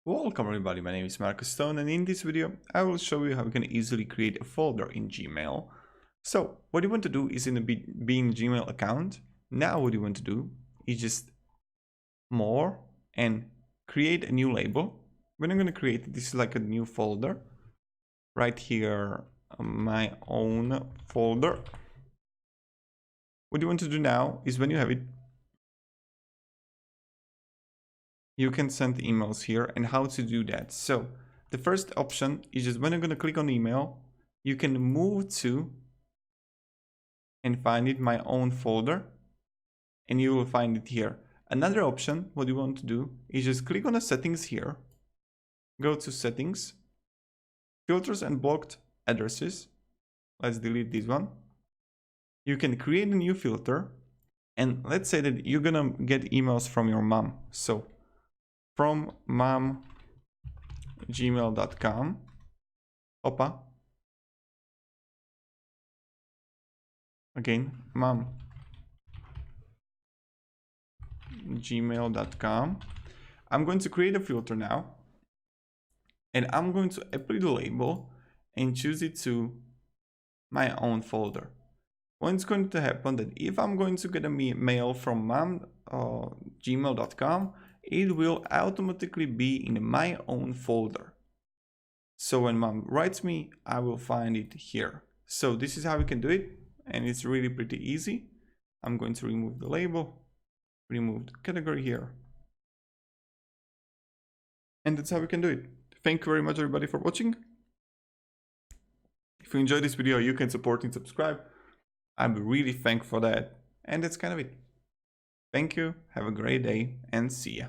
Welcome everybody, my name is Marcus Stone, and in this video I will show you how you can easily create a folder in Gmail. So what you want to do is in the Being Gmail account. Now what you want to do is just more and create a new label. When I'm going to create this is like a new folder right here, my own folder. What you want to do now is when you have it, you can send emails here. And how to do that? So the first option is just when I'm going to click on email, you can move to and find it my own folder, and you will find it here. Another option, what you want to do is just click on the settings here, go to settings, filters and blocked addresses. Let's delete this one. You can create a new filter, and let's say that you're gonna get emails from your mom. So from mom@gmail.com. Opa. Again, mom@gmail.com. I'm going to create a filter now, and I'm going to apply the label and choose it to my own folder. What's going to happen that if I'm going to get a mail from mom@gmail.com, it will automatically be in my own folder. So when mom writes me, I will find it here. So this is how we can do it, and it's really pretty easy. I'm going to remove the label, remove the category here, and that's how we can do it. Thank you very much everybody for watching. If you enjoyed this video, you can support and subscribe. I'm really thankful for that, and that's kind of it. Thank you, have a great day, and see ya.